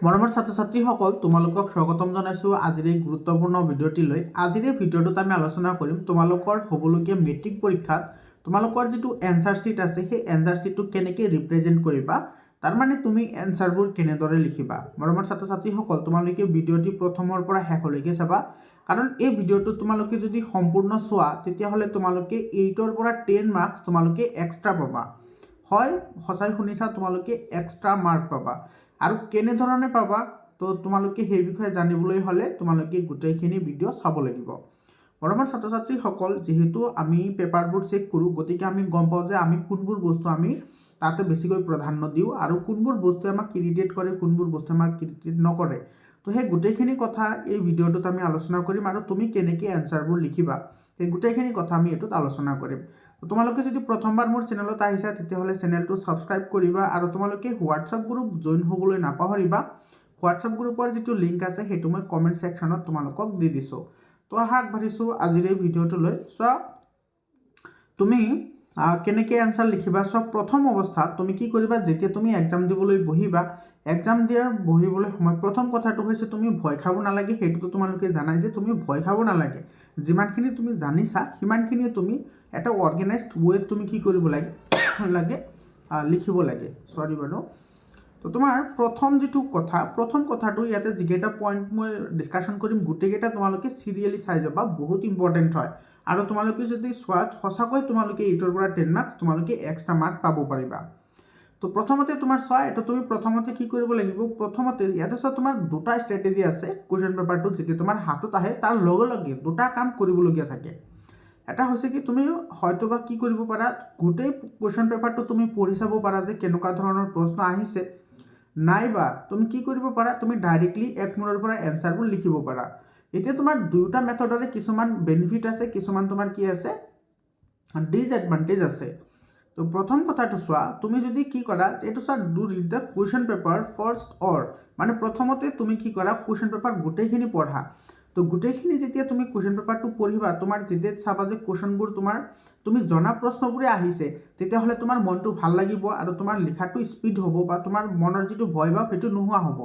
মৰমৰ ছাত্ৰ-ছাত্ৰীসকল তোমালোকক স্বাগতম জনাইছোঁ আজিৰ এই গুৰুত্বপূৰ্ণ ভিডিঅ'টিলৈ। আজিৰ এই ভিডিঅ'টোত আমি আলোচনা কৰিম তোমালোকৰ হ'বলগীয়া মেট্ৰিক পৰীক্ষাত তোমালোকৰ যিটো এনসাৰ शीट আছে সেই এনসাৰ शीटটো কেনেকৈ ৰিপ্ৰেজেণ্ট কৰিবা, তাৰ মানে তুমি এনসাৰবোৰ কেনেদৰে লিখিবা। মৰমৰ ছাত্ৰ-ছাত্ৰীসকল তোমালোকে ভিডিঅ'টি প্ৰথমৰ পৰা শেষলৈকে চাবা, কাৰণ এই ভিডিঅ'টো তোমালোকে যদি সম্পূৰ্ণ চোৱা তেতিয়াহ'লে তোমালোকে 8ৰ পৰা 10 মাৰ্কছ তোমালোকে এক্সট্ৰা পাবা। হয়, সঁচাই শুনিছা, তোমালোকে এক্সট্ৰা মাৰ্ক পাবা। আৰু কেনেধৰণে পাবা তো তোমালোকে সেই বিষয়ে জানিবলৈ হ'লে তোমালোকে গোটেইখিনি ভিডিঅ' চাব লাগিব। মৰমৰ ছাত্ৰ-ছাত্ৰীসকল, যেহেতু আমি পেপাৰবোৰ চেক কৰোঁ, গতিকে আমি গম পাওঁ যে আমি কোনবোৰ বস্তু আমি তাতে বেছিকৈ প্ৰাধান্য দিওঁ আৰু কোনবোৰ বস্তু আমাক ইৰিটেট কৰে, কোনবোৰ বস্তু আমাক ইৰিটেট নকৰে। তো সেই গোটেইখিনি কথা এই ভিডিঅ'টোত আমি আলোচনা কৰিম আৰু তুমি কেনেকৈ এনসাৰবোৰ লিখিবা সেই গোটেইখিনি কথা আমি এইটোত আলোচনা কৰিম। তোমালোকে যদি প্ৰথমবাৰ মোৰ চেনেলত আহিছা তেতিয়াহ'লে চেনেলটো ছাবস্ক্ৰাইব কৰিবা আৰু তোমালোকে হোৱাটছআপ গ্ৰুপ জইন হ'বলৈ নাপাহৰিবা। হোৱাটছআপ গ্ৰুপৰ যিটো লিংক আছে সেইটো মই কমেণ্ট ছেকশ্যনত তোমালোকক দি দিছোঁ। তো আগবাঢ়িছোঁ আজিৰ এই ভিডিঅ'টোলৈ। চোৱা, তুমি কেনেকৈ এনসাৰ লিখিবা। চোৱা, প্ৰথম অৱস্থাত তুমি কি কৰিবা, যেতিয়া তুমি এক্সাম দিবলৈ বহিবা, এক্সাম দিয়াৰ বহিবলৈ সময় প্ৰথম কথাটো হৈছে তুমি ভয় খাব নালাগে। সেইটোতো তোমালোকে জানাই যে তুমি ভয় খাব নালাগে। যিমানখিনি তুমি জানিছা সিমানখিনি তুমি এটা অৰ্গেনাইজড ৱেত তুমি কি কৰিব লাগে লিখিব লাগে। সৰি বাৰু। তো তোমাৰ প্ৰথম কথাটো ইয়াতে যিকেইটা পইণ্ট মই ডিছকাশ্যন কৰিম গোটেইকেইটা তোমালোকে চিৰিয়েলি চাই যাবা, বহুত ইম্পৰ্টেণ্ট হয়। আৰু তোমালোকে যদি চোৱাত সঁচাকৈ তোমালোকে 8ৰ পৰা 10 মাৰ্কছ তোমালোকে এক্সট্ৰা মাৰ্ক পাব পাৰিবা। তো প্ৰথমতে তোমাৰ চোৱা, এইটো তুমি প্ৰথমতে কি কৰিব লাগিব, প্ৰথমতে ইয়াতে চোৱা তোমাৰ দুটা ষ্ট্ৰেটেজি আছে। কুৱেশ্যন পেপাৰটো যেতিয়া তোমাৰ হাতত আহে তাৰ লগে লগে দুটা কাম কৰিবলগীয়া থাকে। এটা হৈছে কি, তুমি হয়তো বা কি কৰিব পাৰা, গোটেই কুৱেশ্যন পেপাৰটো তুমি পঢ়ি চাব পাৰা যে কেনেকুৱা ধৰণৰ প্ৰশ্ন আহিছে, নাইবা তুমি কি কৰিব পাৰা, তুমি ডাইৰেক্টলি এক মূৰৰ পৰা এনসাৰবোৰ লিখিব পাৰা। এতিয়া তোমাৰ দুয়োটা মেথডৰে কিছুমান বেনিফিট আছে, কিছুমান তোমাৰ কি আছে, ডিসএডভান্টেজ আছে। তো প্ৰথম কথাটো চোৱা, তুমি যদি কি কৰা, এইটো চোৱা, do read the question paper first or, মানে প্ৰথমতে তুমি কি কৰা, কুৱেশ্যন পেপাৰ গোটেইখিনি পঢ়া। তো গোটেইখিনি যেতিয়া তুমি কুৱেশ্যন পেপাৰটো পঢ়িবা, তোমাৰ যেতিয়া চাবা যে কুৱেশ্যনবোৰ তোমাৰ তুমি জনা প্ৰশ্নবোৰে আহিছে, তেতিয়াহ'লে তোমাৰ মনটো ভাল লাগিব আৰু তোমাৰ লিখাটো স্পীড হ'ব বা তোমাৰ মনৰ যিটো ভয় ভাৱ সেইটো নোহোৱা হ'ব।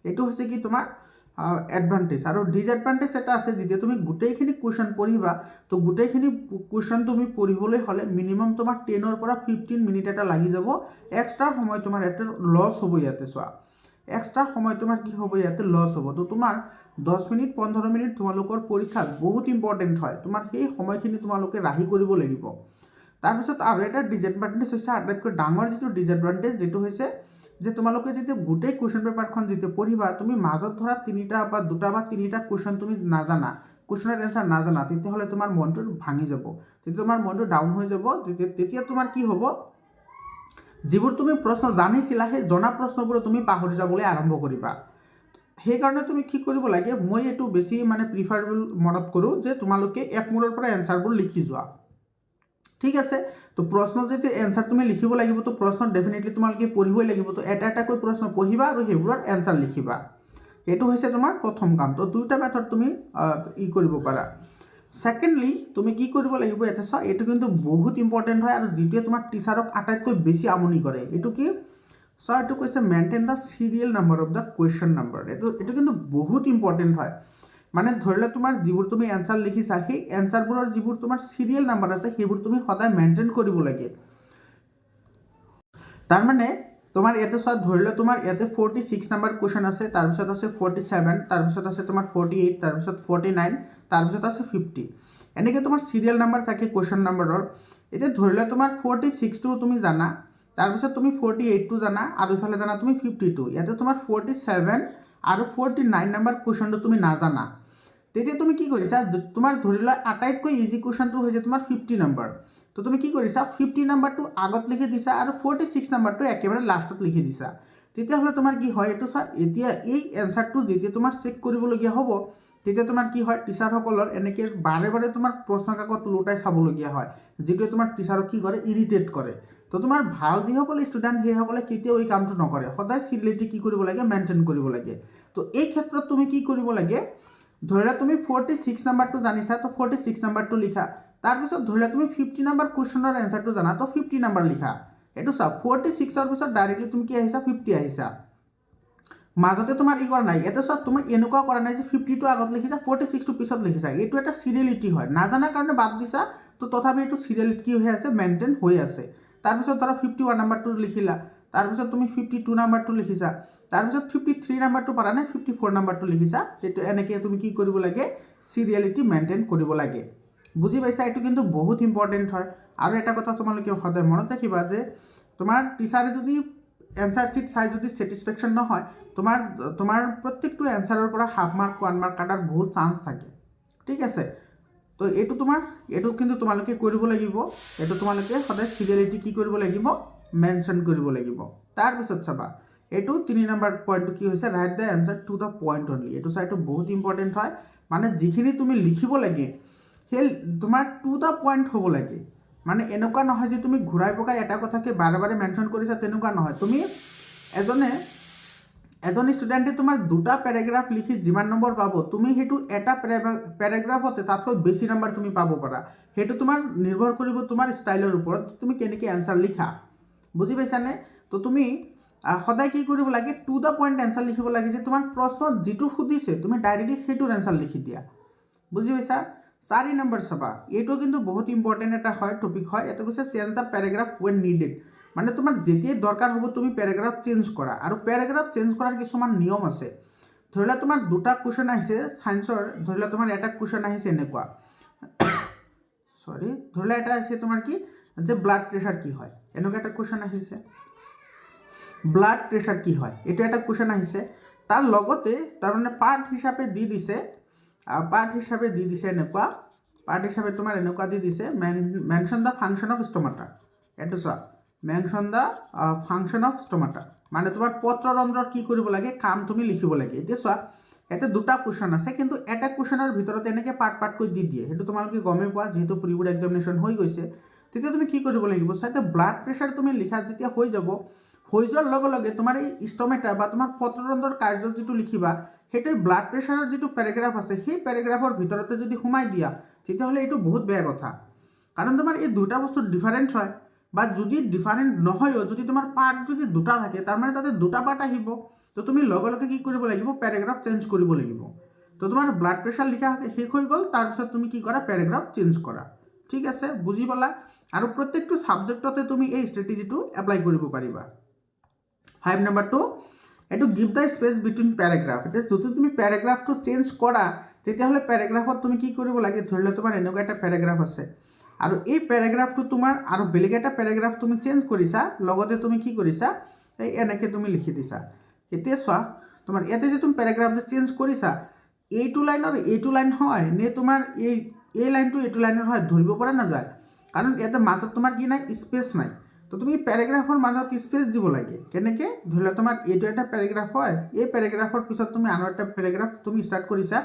এইটো হৈছে কি তোমাৰ এডভান্টেজ। আৰু ডিসএডভান্টেজ এটা আছে, যেতিয়া তুমি গোটেইখিনি কুৱেশ্যন পঢ়িবা, তো গোটেইখিনি কুৱেশ্যন তুমি পঢ়িবলৈ হ'লে মিনিমাম তোমাৰ 10ৰ পৰা 15 মিনিট এটা লাগি যাব। এক্সট্ৰা সময় তোমাৰ ইয়াতে লছ হ'ব। ইয়াতে চোৱা, এক্সট্ৰা সময় তোমাৰ কি হ'ব, ইয়াতে লছ হ'ব। তো তোমাৰ 10 মিনিট 15 মিনিট তোমালোকৰ পৰীক্ষাত বহুত ইম্পৰ্টেণ্ট হয়। তোমাৰ সেই সময়খিনি তোমালোকে ৰাহি কৰিব লাগিব। তাৰপিছত আৰু এটা ডিসএডভান্টেজ হৈছে, আটাইতকৈ ডাঙৰ যিটো ডিসএডভান্টেজ, যিটো হৈছে যে তোমালোকে যেতিয়া গোটেই কুৱেশ্যন পেপাৰখন যেতিয়া পঢ়িবা, তুমি মাজত ধৰা 2টা বা 3টা কুৱেশ্যন তুমি নাজানা, কুৱেশ্যনৰ এনসাৰ নাজানা, তেতিয়াহ'লে তোমাৰ মনটো ভাঙি যাব, তেতিয়া তোমাৰ মনটো ডাউন হৈ যাব। তেতিয়া তোমাৰ কি হ'ব, যিবোৰ তুমি প্ৰশ্ন জানিছিলা সেই জনা প্ৰশ্নবোৰ তুমি পাহৰি যাবলৈ আৰম্ভ কৰিবা। সেইকাৰণে তুমি কি কৰিব লাগে, মই এইটো বেছি মানে প্ৰিফাৰেবল মনত কৰোঁ যে তোমালোকে এক মূৰৰ পৰা এনসাৰবোৰ লিখি যোৱা। ঠিক আছে। তো প্ৰশ্ন যেতিয়া এনসাৰ তুমি লিখিব লাগিব, তো প্ৰশ্ন ডেফিনেটলি তোমালোকে পঢ়িবই লাগিব। তো এটা এটাকৈ প্ৰশ্ন পঢ়িবা আৰু সেইবোৰৰ এনসাৰ লিখিবা। এইটো হৈছে তোমাৰ প্ৰথম কাম। তো দুটা মেথড তুমি কৰিব পাৰা। সেকেন্ডলি তুমি কি কৰিব লাগিব, ইয়াতে চোৱা, এইটো কিন্তু বহুত ইম্পৰ্টেণ্ট হয় আৰু যিটোৱে তোমাৰ টিচাৰক আটাইতকৈ বেছি আমনি কৰে। এইটো কি চোৱা, এইটো কৈছে maintain the serial number of the question number. এইটো কিন্তু বহুত ইম্পৰ্টেণ্ট হয়। মানে ধৰি লোৱা তোমাৰ যিবোৰ তুমি এনসাৰ লিখিছা, সেই এনসাৰবোৰৰ যিবোৰ তোমাৰ চিৰিয়েল নাম্বাৰ আছে সেইবোৰ তুমি সদায় মেইনটেইন কৰিব লাগে। তাৰমানে তোমাৰ ইয়াতে চোৱা, ধৰি লোৱা তোমাৰ ইয়াতে 46 নাম্বাৰ কুৱেশ্যন আছে, তাৰপিছত আছে 47, তাৰপিছত আছে তোমাৰ 48, তাৰপিছত 49, তাৰপিছত আছে 50। এনেকৈ তোমাৰ চিৰিয়েল নাম্বাৰ থাকে কুৱেশ্যন নাম্বাৰৰ। এতিয়া ধৰি লোৱা তোমাৰ 46টো তুমি জানা, তাৰপিছত তুমি 48টো জানা আৰু ইফালে জানা তুমি 52। ইয়াতে তোমাৰ 47 আৰু 49 নাম্বাৰ কুৱেশ্যনটো তুমি নাজানা। তেতিয়া তুমি কি কৰিছা, তোমাৰ ধৰি লোৱা আটাইতকৈ ইজি কুৱেশ্যনটো হৈছে তোমাৰ 50 নাম্বাৰ। তো তুমি কি কৰিছা, 50 নাম্বাৰটো আগত লিখি দিছা আৰু 46 নাম্বাৰটো একেবাৰে লাষ্টত লিখি দিছা। তেতিয়াহ'লে তোমাৰ কি হয়, এইটো চোৱা, এতিয়া এই এনসাৰটো যেতিয়া তোমাৰ চেক কৰিবলগীয়া হ'ব, তেতিয়া তোমাৰ কি হয়, টিচাৰসকলৰ এনেকৈ বাৰে বাৰে তোমাৰ প্ৰশ্ন কাকত ওলোটাই চাবলগীয়া হয়, যিটোৱে তোমাৰ টিচাৰক কি কৰে, ইৰিটেট কৰে। তো তোমাৰ ভাল যিসকলে ষ্টুডেণ্ট সেইসকলে কেতিয়াও এই কামটো নকৰে, সদায় চিৰিয়েলিটি কি কৰিব লাগে, মেইনটেইন কৰিব লাগে। তো এই ক্ষেত্ৰত তুমি কি কৰিব লাগে, ধৰি লোৱা তুমি 46 নাম্বাৰটো জানিছা, তো 46 নাম্বাৰটো লিখা। তাৰপিছত ধৰি লোৱা তুমি 50 নাম্বাৰ কুৱেশ্যনৰ এনসাৰটো জানা, তো 50 নাম্বাৰ লিখা। এইটো চোৱা, 46ৰ পিছত ডাইৰেক্টলি তুমি কি আহিছা, 50 আহিছা। মাজতে তোমাৰ ই কৰা নাই ইয়াতে চোৱা তোমাৰ এনেকুৱা কৰা নাই যে 52 আগত লিখিছা 46 পিছত লিখিছা এইটো এটা সিৰিয়েলিটি হয় নাজানা কাৰণে বাদ দিছা তো তথাপি এইটো সিৰিয়েলিটি কি হৈ আছে মেইনটেইন হৈ আছে তাৰপিছত ধৰা 51 নাম্বাৰটো লিখিলা তাৰপিছত তুমি 52 নাম্বাৰটো লিখিছা তাৰপিছত 53 নাম্বাৰটো পাৰা নাই 54 নাম্বাৰটো লিখিছা সেইটো এনেকৈ তুমি কি কৰিব লাগে সিৰিয়েলিটি মেইনটেইন কৰিব লাগে বুজি পাইছা এইটো কিন্তু বহুত ইম্পৰ্টেণ্ট হয় আৰু এটা কথা তোমালোকে সদায় মনত ৰাখিবা যে তোমাৰ টিচাৰে যদি এনসাৰ শিট চাই যদি স্যাটিসফ্যাকশন নহয় তোমাৰ প্ৰত্যেকটো এনসাৰৰ পৰা হাফ মাৰ্ক 1 মাৰ্ক কাটাৰ বহুত চান্স থাকে ঠিক আছে তো এইটো কিন্তু তোমালোকে কৰিব লাগিব এইটো তোমালোকে সদায় সিৰিয়েলিটি কি কৰিব লাগিব মেনশন কৰিব লাগিব তাৰপিছত চাবা এইটো 3 নম্বৰ পইণ্টটো কি হৈছে right the answer to the point only এইটো চাইটো বহুত ইম্পৰ্টেণ্ট হয় মানে যিখিনি তুমি লিখিব লাগে সেই তোমাৰ টু দ্য পইণ্ট হ'ব লাগে মানে এনেকুৱা নহয় যে তুমি ঘূৰাই পকাই এটা কথাকে বাৰে বাৰে মেনশন কৰিছা তেনেকুৱা নহয় তুমি এজন ষ্টুডেণ্টে তোমাৰ দুটা পেৰাগ্ৰাফ লিখি যিমান নম্বৰ পাব তুমি সেইটো এটা পেৰাগ্ৰাফতে তাতকৈ বেছি নম্বৰ তুমি পাব পাৰা সেইটো তোমাৰ নিৰ্ভৰ কৰিব তোমাৰ ষ্টাইলৰ ওপৰত তুমি কেনেকৈ এনসাৰ লিখা বুজি পাইছানে তো তুমি সদায় কি কৰিব লাগে টু দ্য পইণ্ট এনসাৰ লিখিব লাগে যে তোমাৰ প্ৰশ্নত যিটো সুধিছে তুমি ডাইৰেক্টলি সেইটোৰ এনসাৰ লিখি দিয়া বুজি পাইছা 4 নম্বৰ চাবা এইটো কিন্তু বহুত ইম্পৰ্টেণ্ট এটা হয় টপিক হয় এটা কৈছে change the paragraph when needed মানে তোমাৰ যেতিয়াই দৰকাৰ হ'ব তুমি পেৰাগ্ৰাফ চেঞ্জ কৰা আৰু পেৰাগ্ৰাফ চেঞ্জ কৰাৰ কিছুমান নিয়ম আছে ধৰি লোৱা তোমাৰ দুটা কুৱেশ্যন আহিছে সায়েন্সৰ ধৰি লোৱা তোমাৰ এটা কুৱেশ্যন আহিছে এনেকুৱা ধৰি লোৱা এটা আহিছে তোমাৰ কি যে ব্লাড প্ৰেছাৰ কি হয় এনেকুৱা এটা কুৱেশ্যন আহিছে ব্লাড প্ৰেছাৰ কি হয় এটা কুৱেশ্যন আহিছে তাৰ লগতে তাৰ মানে পাৰ্ট হিচাপে দি দিছে এনেকুৱা পাৰ্ট হিচাপে তোমাৰ এনেকুৱা দি দিছে মেনশন দ্য ফাংচন অফ ষ্টমাটা এইটো চোৱা মেনশন দ্য ফাংচন অফ ষ্টমাটা মানে তোমাৰ পত্ৰৰন্ধ্ৰৰ কি কৰিব লাগে কাম তুমি লিখিব লাগে এতিয়া চোৱা ইয়াতে দুটা কুৱেশ্যন আছে কিন্তু এটা কুৱেশ্যনৰ ভিতৰত এনেকৈ পাৰ্টকৈ দি দিয়ে সেইটো তোমালোকে গমেই পোৱা যিহেতু প্ৰি বোৰ্ড এক্সামিনেশ্যন হৈ গৈছে তেতিয়া তুমি কি কৰিব লাগিব চাইতে ব্লাড প্ৰেছাৰ তুমি লিখা যেতিয়া হৈ যোৱাৰ লগে লগে তোমাৰ এই ষ্টমেটা বা তোমাৰ পত্ৰৰন্ধ্ৰৰ কাৰ্য যিটো লিখিবা সেইটো ব্লাড প্ৰেছাৰৰ যিটো পেৰাগ্ৰাফ আছে সেই পেৰাগ্ৰাফৰ ভিতৰতে যদি সোমাই দিয়া তেতিয়াহ'লে এইটো বহুত বেয়া কথা কাৰণ তোমাৰ এই দুটা বস্তু ডিফাৰেণ্ট হয় বা যদি ডিফাৰেণ্ট নহয়ও যদি তোমাৰ পাৰ্ট যদি দুটা থাকে তাৰ মানে তাতে দুটা পাৰ্ট আহিব তো তুমি লগে লগে কি কৰিব লাগিব পেৰাগ্ৰাফ চেঞ্জ কৰিব লাগিব তো তোমাৰ ব্লাড প্ৰেছাৰ লিখা শেষ হৈ গ'ল তাৰপিছত তুমি কি কৰা পেৰাগ্ৰাফ চেঞ্জ কৰা ঠিক আছে বুজি পালা আৰু প্ৰত্যেকটো সাবজেক্টতে তুমি এই ষ্ট্ৰেটেজিটো এপ্লাই কৰিব পাৰিবা 5 নম্বৰ 2 এটো গিভ দ্য স্পেস বিটুইন প্যাৰাগ্ৰাফ এটা যদি তুমি প্যাৰাগ্ৰাফটো চেঞ্জ কৰা তেতিয়াহলে প্যাৰাগ্ৰাফত তুমি কি কৰিব লাগে ধৰি লও তোমাৰ এনেকুৱা এটা প্যাৰাগ্ৰাফ আছে আৰু এই প্যাৰাগ্ৰাফটো তোমাৰ আৰু বেলেগ এটা প্যাৰাগ্ৰাফ তুমি চেঞ্জ কৰিছা লগতে তুমি কি কৰিছা এই এনেকৈ তুমি লিখি দিছা এতিয়া চোৱা তোমাৰ ইয়াতে যে তুমি প্যাৰাগ্ৰাফ যে চেঞ্জ কৰিছা এইটো লাইনৰ এইটো লাইন হয় নে তোমাৰ এই লাইনটো এইটো লাইনৰ হয় ধৰিব পৰা নাযায় কাৰণ ইয়াতে মাজত তোমাৰ কি নাই স্পেস নাই তো তুমি প্যাৰাগ্ৰাফৰ মাজত স্পেস দিব লাগে কেনেকৈ ধৰি লোৱা তোমাৰ এইটো এটা প্যাৰাগ্ৰাফ হয় এই প্যাৰাগ্ৰাফৰ পিছত তুমি আন এটা প্যাৰাগ্ৰাফ তুমি ষ্টাৰ্ট কৰিছা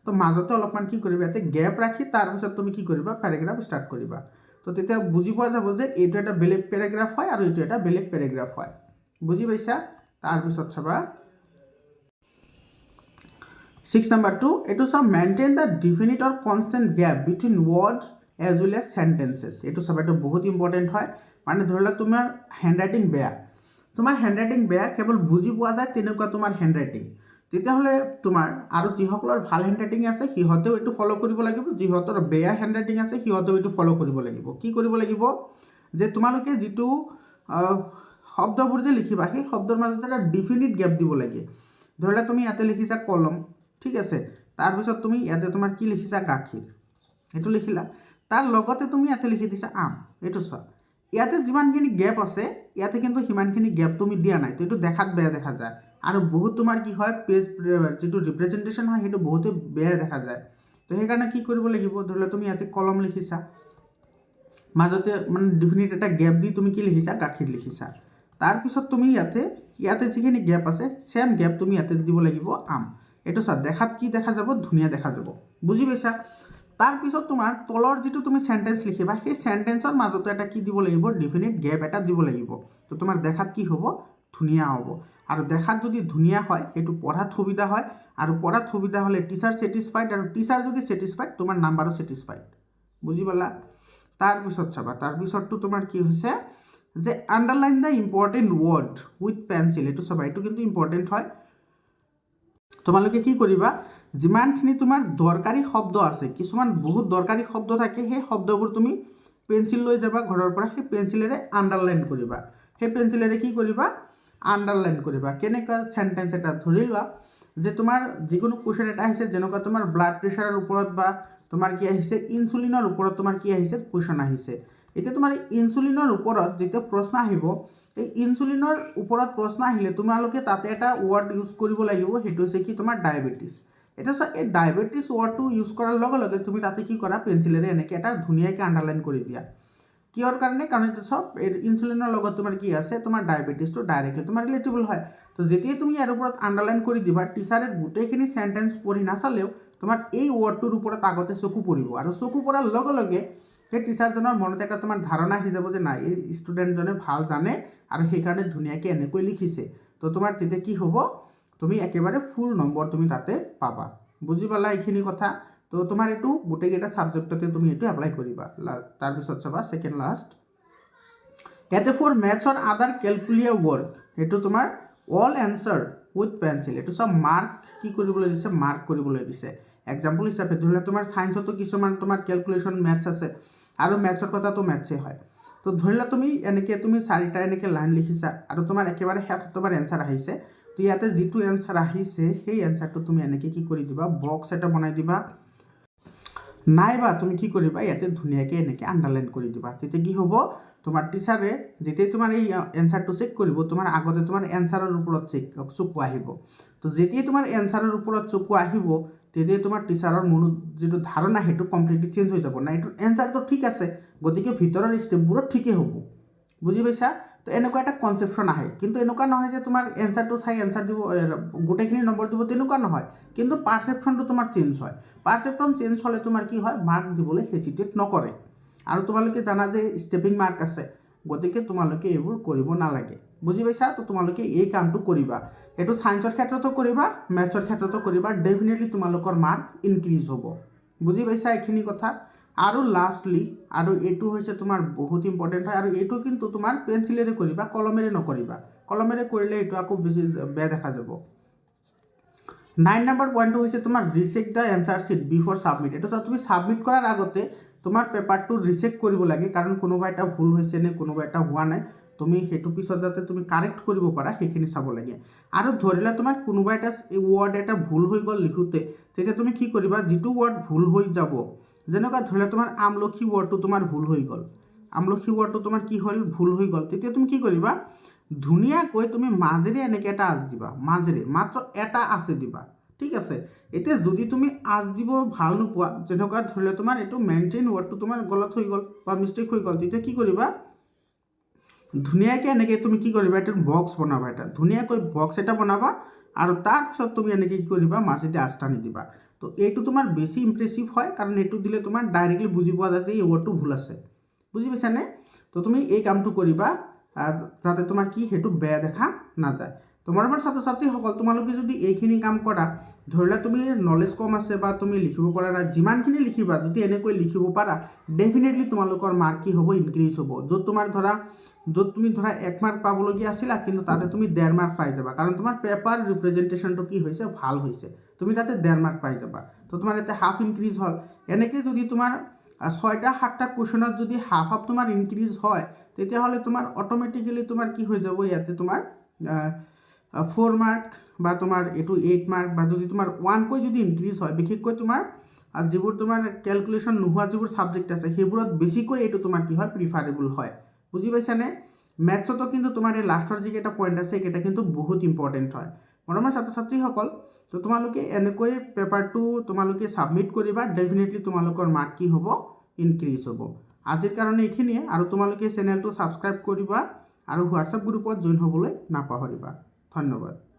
তো মাজতে অলপমান কি কৰিবা ইয়াতে গ্যাপ ৰাখি তাৰপিছত তুমি কি কৰিবা প্যাৰাগ্ৰাফ ষ্টাৰ্ট কৰিবা তো তেতিয়া বুজি পোৱা যাব যে এইটো এটা বেলেগ প্যাৰাগ্ৰাফ হয় আৰু এইটো এটা বেলেগ প্যাৰাগ্ৰাফ হয় বুজি পাইছা তাৰপিছত চাবা 6 নম্বৰ 2 এইটো সব maintain the definite or constant gap between words as well as sentences এইটো সব এটা বহুত ইম্পর্টেন্ট হয় মানে ধৰি লোৱা তোমাৰ হেণ্ডৰাইটিং বেয়া কেৱল বুজি পোৱা যায় তেনেকুৱা তোমাৰ হেণ্ডৰাইটিং তেতিয়াহ'লে তোমাৰ আৰু যিসকলৰ ভাল হেণ্ডৰাইটিং আছে সিহঁতেও এইটো ফ'ল' কৰিব লাগিব যিহঁতৰ বেয়া হেণ্ডৰাইটিং আছে সিহঁতেও এইটো ফ'ল' কৰিব লাগিব কি কৰিব লাগিব যে তোমালোকে যিটো শব্দবোৰ যে লিখিবা সেই শব্দৰ মাজত এটা ডিফিনিট গেপ দিব লাগে ধৰি লোৱা তুমি ইয়াতে লিখিছা কলম ঠিক আছে তাৰপিছত তুমি ইয়াতে তোমাৰ কি লিখিছা গাখীৰ এইটো লিখিলা তাৰ লগতে তুমি ইয়াতে লিখি দিছা আম এইটো চোৱা ইয়াতে যিমানখিনি গেপ আছে ইয়াতে কিন্তু সিমানখিনি গেপ তুমি দিয়া নাই তো এইটো দেখাত বেয়া দেখা যায় আৰু বহুত তোমাৰ কি হয় পেজ যিটো ৰিপ্ৰেজেণ্টেশ্যন হয় সেইটো বহুতে বেয়া দেখা যায় তো সেইকাৰণে কি কৰিব লাগিব ধৰি লোৱা তুমি ইয়াতে কলম লিখিছা মাজতে মানে ডিফিনিট এটা গেপ দি তুমি কি লিখিছা গাখীৰ লিখিছা তাৰপিছত তুমি ইয়াতে যিখিনি গেপ আছে সেম গেপ তুমি ইয়াতে দিব লাগিব আম এইটো চোৱা দেখাত কি দেখা যাব ধুনীয়া দেখা যাব বুজি পাইছা তাৰপিছত তোমাৰ তলৰ যিটো তুমি সেন্টেন্স লিখিবা সেই সেন্টেন্সৰ মাজতে এটা কি দিব লাগিব ডিফিনিট গেপ এটা দিব লাগিব তো তোমাৰ দেখাত কি হ'ব ধুনীয়া হ'ব আৰু দেখাত যদি ধুনীয়া হয় সেইটো পঢ়াত সুবিধা হয় আৰু পঢ়াত সুবিধা হ'লে টিচাৰ ছেটিসফাইড আৰু টিচাৰ যদি ছেটিসফাইড তোমাৰ নাম্বাৰো ছেটিসফাইড বুজি পালা তাৰপিছত চাবা তাৰপিছতটো তোমাৰ কি হৈছে যে underline the important word with pencil এইটো চাবা এইটো কিন্তু ইম্পৰ্টেণ্ট হয় তোমালোকে কি কৰিবা যিমানখিনি তোমাৰ দৰকাৰী শব্দ আছে কিছুমান বহুত দৰকাৰী শব্দ থাকে সেই শব্দবোৰ তুমি পেঞ্চিল লৈ যাবা ঘৰৰ পৰা সেই পেঞ্চিলেৰে আণ্ডাৰলাইন কৰিবা সেই পেঞ্চিলেৰে কি কৰিবা আণ্ডাৰলাইন কৰিবা কেনেকুৱা সেন্টেন্স এটা ধৰি লোৱা যে তোমাৰ যিকোনো কোৱেশ্চন এটা আহিছে যেনেকুৱা তোমাৰ ব্লাড প্ৰেছাৰৰ ওপৰত বা তোমাৰ কি আহিছে ইনসুলিনৰ ওপৰত তোমাৰ কি আহিছে কোৱেশ্চন আহিছে এতিয়া তোমাৰ ইনসুলিনৰ ওপৰত যেতিয়া প্ৰশ্ন আহিব এই ইনসুলিনৰ ওপৰত প্ৰশ্ন আহিলে তোমালোকে তাতে এটা ওয়াৰ্ড ইউজ কৰিব লাগিব হেতু হৈছে কি তোমাৰ ডায়াবেটিস এটা এই ডায়াবেটিস ওয়াৰ্ডটো ইউজ কৰাৰ লগে লগে তুমি তাতে কি কৰা পেন্সিলেৰে এনেকৈ এটা ধুনীয়াকৈ আণ্ডাৰলাইন কৰি দিয়া কিহৰ কাৰণে কাৰণ এটা সব ইনসুলিনৰ লগত তোমাৰ কি আছে তোমাৰ ডায়াবেটিসটো ডাইৰেক্টলি তোমাৰ ৰিলেটেবল হয় তো যেতিয়া তুমি ইয়াৰ ওপৰত আণ্ডাৰলাইন কৰি দিবা টিচাৰে গোটেইখিনি সেন্টেন্স পঢ়ি নাচালেও তোমাৰ এই ওয়াৰ্ডটোৰ ওপৰত আগতে চকু পৰিব আৰু চকু পৰাৰ লগে লগে সেই টিচাৰজনৰ মনত এটা তোমাৰ ধাৰণা আহি যাব যে নাই এই ষ্টুডেণ্টজনে ভাল জানে আৰু সেইকাৰণে ধুনীয়াকৈ এনেকৈ লিখিছে তো তোমাৰ তেতিয়া কি হ'ব তুমি একেবাৰে ফুল নম্বৰ তুমি তাতে পাবা বুজি পালা এইখিনি কথা তো তোমাৰ এইটো গোটেইকেইটা সাবজেক্টতে তুমি এইটো এপ্লাই কৰিবা তাৰপিছত চাবা সেকেন্ড লাষ্ট ইয়াতে ফৰ মেথছ অৰ আদাৰ ক্যালকুলিয়া ওয়াৰ্ক এইটো তোমাৰ অল এনসাৰ উইথ পেন্সিল এইটো সব মাৰ্ক কি কৰিবলৈ দিছে মাৰ্ক কৰিবলৈ দিছে এক্সাম্পল হিচাপে ধৰিলে তোমাৰ সায়েন্সতো কিছুমান তোমাৰ ক্যালকুলেশন ম্যাথছ আছে আৰু ম্যাথছৰ কথাটো ম্যাথছে হয় তো ধৰিলা তুমি এনেকৈ তুমি চাৰিটা এনেকৈ লাইন লিখিছা আৰু তোমাৰ একেবাৰে শেষত তোমাৰ এনসাৰ আহিছে তো ইয়াতে যিটো এনসাৰ আহিছে সেই এনসাৰটো তুমি এনেকৈ কি কৰি দিবা বক্স এটা বনাই দিবা নাইবা তুমি কি কৰিবা ইয়াতে ধুনীয়াকৈ এনেকৈ আণ্ডাৰলাইন কৰি দিবা তেতিয়া কি হ'ব তোমাৰ টিচাৰে যেতিয়া তোমাৰ এই এনসাৰটো চেক কৰিব তোমাৰ আগতে তোমাৰ এনসাৰৰ ওপৰত চকু আহিব তো যেতিয়া তোমাৰ এনসাৰৰ ওপৰত চকু আহিব তেতিয়া তোমাৰ টিচাৰৰ মনত যেটো ধাৰণা হেতু কমপ্লিটলি চেঞ্জ হৈ যাব না এটো এনসাৰটো ঠিক আছে গতিকে ভিতৰৰ স্টেপবোৰত ঠিকই হ'ব বুজি পাইছা তো এনেকুৱা এটা কনসেপশন আহে কিন্তু এনেকুৱা নহয় যে তোমাৰ এনসাৰটো চাই এনসাৰ দিব গোটেইখিনি নম্বৰ দিব তেনেকুৱা নহয় কিন্তু পাৰসেপশনটো তোমাৰ চেঞ্জ হয় পাৰসেপশন চেঞ্জ হলে তোমাৰ কি হয় মাৰ্ক দিবলৈ হেজিটেট নকৰে আৰু তোমালোকে জানা যে স্টেপিং মাৰ্ক আছে গতিকে তোমালোকে এইবোৰ কৰিব নালাগে বুজি পাইছা তো তোমালোকে এই কামটো কৰিবা এটো সায়েন্সৰ ক্ষেত্ৰতো কৰিবা ম্যাথছৰ ক্ষেত্ৰতো কৰিবা ডেফিনেটলি তোমালোকৰ মাৰ্ক ইনক্ৰিজ হ'ব বুজি পাইছা এইখিনি কথা আৰু লাষ্টলি আৰু এটো হৈছে তোমাৰ বহুত ইম্পৰ্টেন্ট হয় আৰু এটো কিন্তু তোমাৰ পেন্সিলেৰে কৰিবা কলমেৰে নকৰিবা কলমেৰে কৰিলে এটো আকৌ বেছি বেয়া দেখা যাব 9 নম্বৰ পইণ্টটো হৈছে তোমাৰ ৰিচেক দা এনসাৰ শিট বিফোৰ সাবমিট এটো তুমি সাবমিট কৰাৰ আগতে তোমাৰ পেপাৰটো ৰিচেক কৰিব লাগে কাৰণ কোনোবা এটা ভুল হৈছে নে কোনোবা এটা হোৱা নাই তুমি হেতু পিছত যাতে তুমি কাৰেক্ট কৰিব পাৰা সেইখিনি চাব লাগে আৰু ধৰিলা তোমাৰ কোনোবা এটা ওয়াৰ্ড এটা ভুল হৈ গল লিখোতে তেতিয়া তুমি কি কৰিবা যেটো ওয়াৰ্ড ভুল হৈ যাব যেনেকুৱা ধৰিলা তোমাৰ আমলখি ওয়াৰ্ডটো তোমাৰ ভুল হৈ গল আমলখি ওয়াৰ্ডটো তোমাৰ কি হল ভুল হৈ গল তেতিয়া তুমি কি কৰিবা ধুনীয়াকৈ তুমি মাজেৰে এনেকৈ এটা আঁচ দিবা মাজেৰে মাত্ৰ এটা আছে দিবা ঠিক আছে এতিয়া যদি তুমি আঁচ দিব ভাল নোপোৱা যেনেকুৱা ধৰিলে তোমাৰ এইটো মেইনটেইন ওয়াৰ্ডটো তোমাৰ গলত হৈ গল বা মিস্টেক হৈ গল তেতিয়া কি কৰিবা ধুনীয়াকৈ এনেকৈ তুমি কি কৰিবা এটা বক্স বনাবা এটা ধুনীয়াকৈ বক্স এটা বনাবা আৰু তাৰ পিছত তুমি এনেকৈ কি কৰিবা মাজেদি আঁচ টানি দিবা তো এইটো তোমাৰ বেছি ইমপ্ৰেছিভ হয় কাৰণ এইটো দিলে তোমাৰ ডাইৰেক্টলি বুজি পোৱা যায় যে এই ওয়াৰ্ডটো ভুল আছে বুজি পাইছানে তো তুমি এই কামটো কৰিবা যাতে তোমাৰ কি হেতু বেয়া দেখা না যায় তোমাৰ ছাত্ৰ ছাত্ৰীসকল তোমালোকে যদি এইখিনি কাম কৰা ধৰিলা তুমি নলেজ কম আছে বা তুমি লিখিব পৰা নাই যিমানখিনি লিখিবা যদি এনেকৈ লিখিব পাৰা ডেফিনেটলি তোমালোকৰ মাৰ্ক কি হ'ব ইনক্ৰিজ হ'ব য'ত তোমাৰ ধৰা য'ত তুমি ধৰা 1 মাৰ্ক পাবলগীয়া আছিল কিন্তু তাতে তুমি 1.5 মাৰ্ক পাই যাবা কাৰণ তোমাৰ পেপাৰ ৰিপ্ৰেজেন্টেশনটো কি হৈছে ভাল হৈছে তুমি তাতে 1.5 মাৰ্ক পাই যাবা তো তোমাৰ এতে হাফ ইনক্ৰিজ হল এনেকৈ যদি তোমাৰ 6টা 7টা কোৱেশ্চনত যদি হাফ তোমাৰ ইনক্ৰিজ হয় তেতিয়া হলে তোমাৰ অটোমেটিক্যালি তোমাৰ কি হৈ যাব ইয়াতে তোমাৰ 4 মাৰ্ক বা তোমাৰ এটো 8 মাৰ্ক বা যদি তোমাৰ 1 কৈ যদি ইনক্ৰিজ হয় বিশেষকৈ তোমাৰ যিবোৰ তোমাৰ ক্যালকুলেশন নোহোৱা যিবোৰ সাবজেক্ট আছে সেইবোৰত বেছিকৈ এটো তোমাৰ কি হয় প্ৰিফাৰেবল হয় বুজি পাইছানে ম্যাথছতো কিন্তু তোমাৰ এই লাষ্টৰ যিকেইটা পইণ্ট আছে এটা কিন্তু বহুত ইম্পৰ্টেন্ট হয় মৰমৰ ছাত্ৰ ছাত্ৰীসকল তো তোমালোকে এনেকৈ পেপাৰটো তোমালোকে সাবমিট কৰিবা ডেফিনেটলি তোমালোকৰ মাৰ্ক কি হ'ব ইনক্ৰিজ হ'ব আজিৰ কাৰণে এইখিনিয়ে আৰু তোমালোকে চেনেলটো সাবস্ক্ৰাইব কৰিবা আৰু হোৱাটসঅ্যাপ গ্ৰুপত জয়েন হ'বলৈ নাপাহৰিবা ধন্যবাদ।